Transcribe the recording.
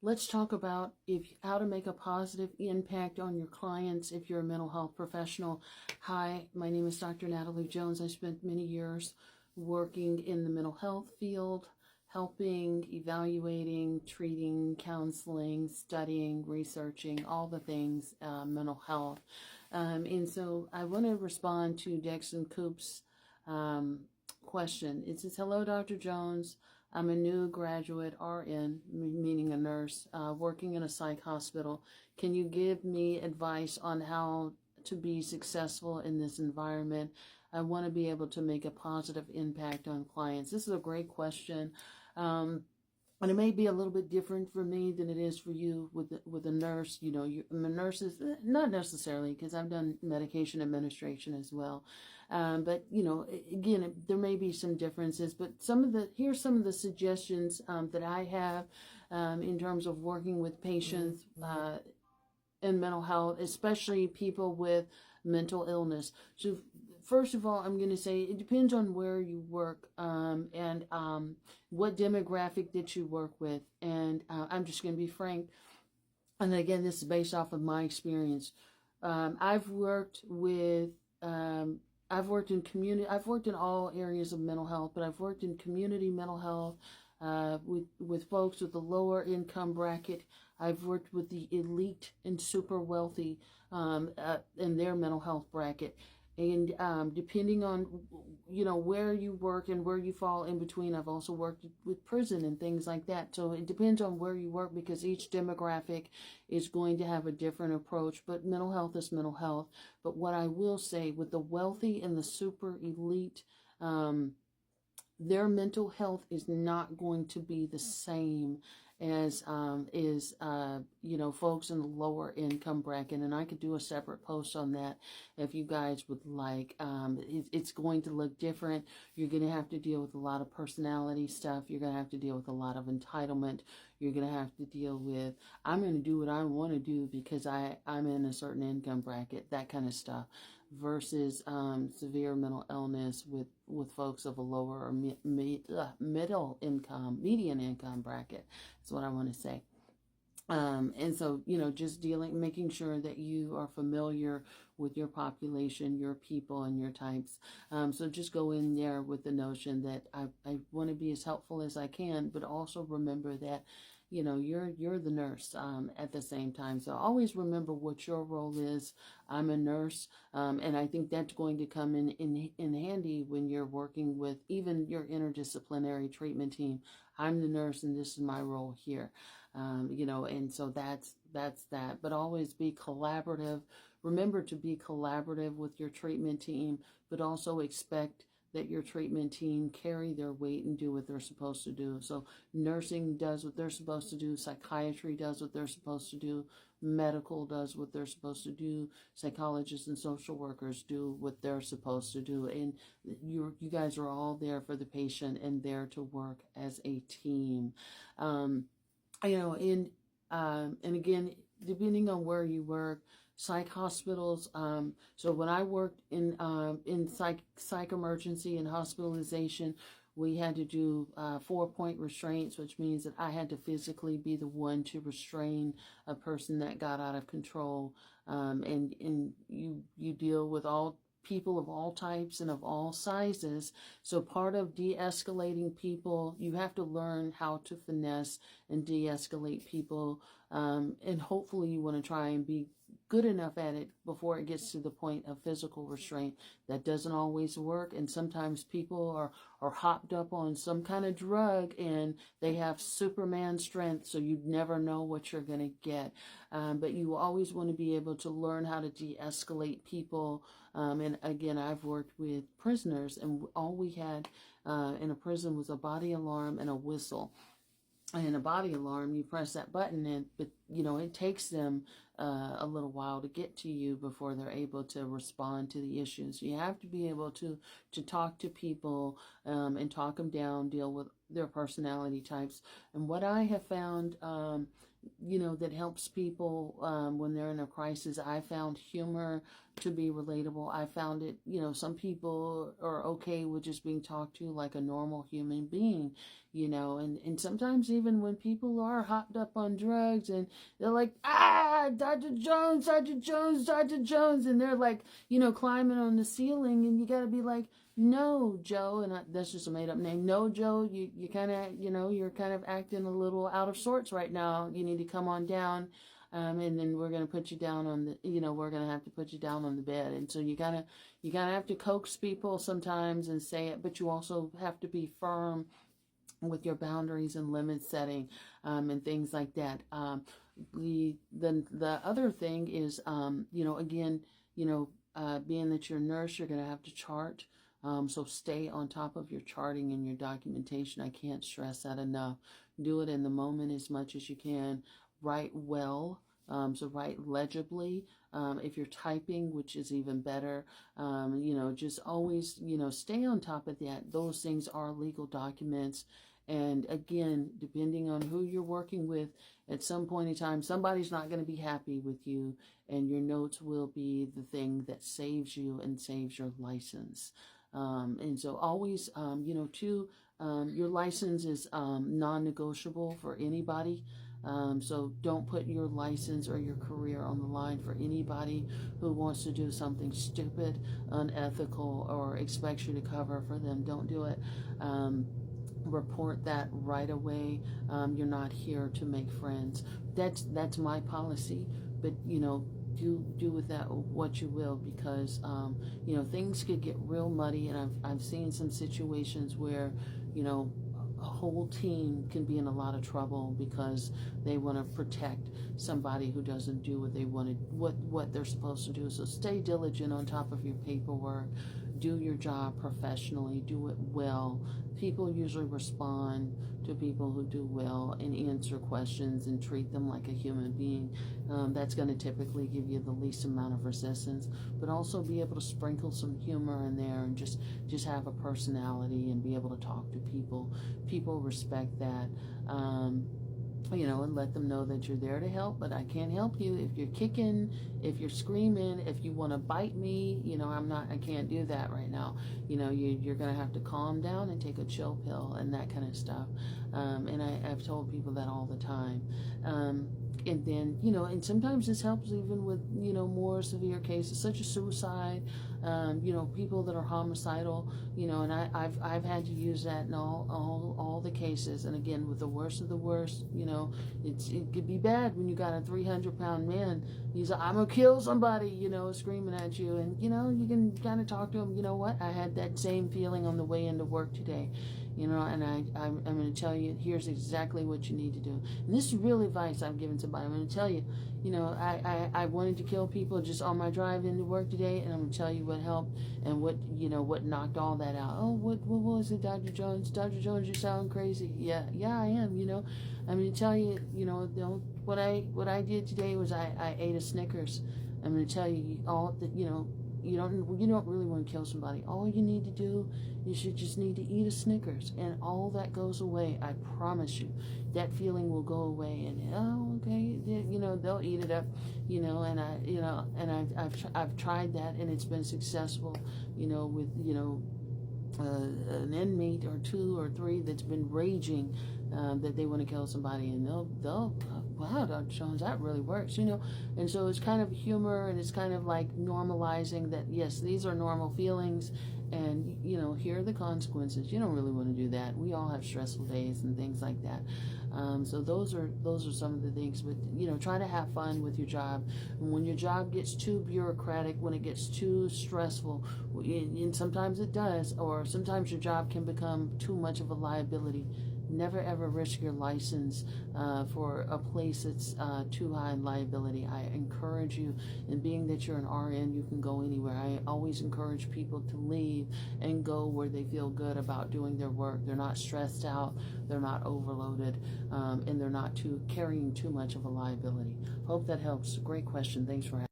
Let's talk about how to make a positive impact on your clients if you're a mental health professional. Hi, my name is Dr. Natalie Jones. I spent many years working in the mental health field, helping, evaluating, treating, counseling, studying, researching, all the things mental health. And so I want to respond to Dexon Coop's question. It says, "Hello, Dr. Jones. I'm a new graduate RN, meaning a nurse, working in a psych hospital. Can you give me advice on how to be successful in this environment? I want to be able to make a positive impact on clients." This is a great question. And it may be a little bit different for me than it is for you with a nurse. You know, nurses, not necessarily, because I've done medication administration as well. But you know, again, there may be some differences. But here's some of the suggestions that I have in terms of working with patients in mental health, especially people with mental illness. So first of all, I'm going to say it depends on where you work and what demographic that you work with. And I'm just going to be frank. And again, this is based off of my experience. I've worked in community. I've worked in all areas of mental health, but I've worked in community mental health with folks with the lower income bracket. I've worked with the elite and super wealthy in their mental health bracket. And depending on, you know, where you work and where you fall in between, I've also worked with prison and things like that. So it depends on where you work, because each demographic is going to have a different approach. But mental health is mental health. But what I will say, with the wealthy and the super elite, their mental health is not going to be the same as you know, folks in the lower income bracket. And I could do a separate post on that if you guys would like. It's going to look different. You're going to have to deal with a lot of personality stuff. You're going to have to deal with a lot of entitlement. You're going to have to deal with, I'm going to do what I want to do because I'm in a certain income bracket, that kind of stuff, versus severe mental illness with folks of a lower or middle income, median income bracket. That's what I want to say. And so, you know, just making sure that you are familiar with your population, your people, and your types. So just go in there with the notion that I want to be as helpful as I can, but also remember that, you know, you're the nurse at the same time. So always remember what your role is. I'm a nurse, and I think that's going to come in handy when you're working with even your interdisciplinary treatment team. I'm the nurse, and this is my role here. You know, and so that's that. But always be collaborative. Remember to be collaborative with your treatment team, but also expect that your treatment team carry their weight and do what they're supposed to do. So nursing does what they're supposed to do. Psychiatry does what they're supposed to do. Medical does what they're supposed to do. Psychologists and social workers do what they're supposed to do. And you guys are all there for the patient and there to work as a team. You know, and again, depending on where you work, psych hospitals. So when I worked in psych emergency and hospitalization, we had to do 4-point restraints, which means that I had to physically be the one to restrain a person that got out of control. And you deal with all people of all types and of all sizes. So part of de-escalating people, you have to learn how to finesse and de-escalate people. And hopefully you want to try and be good enough at it before it gets to the point of physical restraint. That doesn't always work, and sometimes people are hopped up on some kind of drug and they have Superman strength, so you never know what you're going to get. But you always want to be able to learn how to de-escalate people. And again, I've worked with prisoners, and all we had in a prison was a body alarm and a whistle. And a body alarm, you press that button, and but you know, it takes them a little while to get to you before they're able to respond to the issues. You have to be able to talk to people and talk them down, deal with their personality types. And what I have found, you know, that helps people when they're in a crisis, I found humor to be relatable. I found it, you know, some people are okay with just being talked to like a normal human being. and sometimes even when people are hopped up on drugs and they're like, Dr. Jones, Dr. Jones, Dr. Jones, and they're like, climbing on the ceiling, and you got to be like, no, Joe, and that's just a made up name. No, Joe, you kind of, you're kind of acting a little out of sorts right now. You need to come on down. And then we're going to put you down on we're going to have to put you down on the bed. And so you gotta have to coax people sometimes and say it, but you also have to be firm with your boundaries and limit setting, and things like that. The other thing is, again, being that you're a nurse, you're going to have to chart. So stay on top of your charting and your documentation. I can't stress that enough. Do it in the moment as much as you can. Write well, so write legibly. If you're typing, which is even better, just always, stay on top of that. Those things are legal documents. And again, depending on who you're working with, at some point in time, somebody's not going to be happy with you, and your notes will be the thing that saves you and saves your license. And so always, your license is non-negotiable for anybody. So don't put your license or your career on the line for anybody who wants to do something stupid, unethical, or expects you to cover for them. Don't do it. Report that right away. You're not here to make friends. That's my policy, but do with that what you will, because things could get real muddy, and I've seen some situations where a whole team can be in a lot of trouble because they want to protect somebody who doesn't do what they're supposed to do. So stay diligent on top of your paperwork. Do your job professionally. Do it well. People usually respond to people who do well and answer questions and treat them like a human being. That's going to typically give you the least amount of resistance, but also be able to sprinkle some humor in there and just have a personality and be able to talk to people. People respect that. And let them know that you're there to help, but I can't help you if you're kicking, if you're screaming, if you want to bite me, I can't do that right now. You're going to have to calm down and take a chill pill and that kind of stuff. And I've told people that all the time. And then, and sometimes this helps even with, more severe cases such as suicide, people that are homicidal, and I've had to use that in all the cases. And again, with the worst of the worst, it could be bad when you got a 300-pound man. He's like, I'm going to kill somebody, screaming at you. And, you can kind of talk to him. You know what? I had that same feeling on the way into work today. And I'm going to tell you, here's exactly what you need to do. And this is real advice I've given somebody. I'm going to tell you, I wanted to kill people just on my drive into work today, and I'm going to tell you what helped and what knocked all that out. Oh, what was it, Dr. Jones? Dr. Jones, you sound crazy. Yeah, I am, I'm going to tell you, what I did today was I ate a Snickers. I'm going to tell you all that, you don't really want to kill somebody. All you need to do is you just need to eat a Snickers, and all that goes away. I promise you, that feeling will go away. And okay, they'll eat it up, and I've tried that, and it's been successful, with an inmate or 2 or 3 that's been raging that they want to kill somebody, and they'll wow, Dr. Jones, that really works, and so it's kind of humor, and it's kind of like normalizing that, yes, these are normal feelings, and here are the consequences. You don't really want to do that. We all have stressful days and things like that. So those are some of the things, but try to have fun with your job. And when your job gets too bureaucratic, when it gets too stressful, and sometimes it does, or sometimes your job can become too much of a liability, never ever risk your license for a place that's too high in liability. I encourage you, and being that you're an RN, you can go anywhere. I always encourage people to leave and go where they feel good about doing their work. They're not stressed out, they're not overloaded, and they're not carrying too much of a liability. Hope that helps. Great question. Thanks for asking.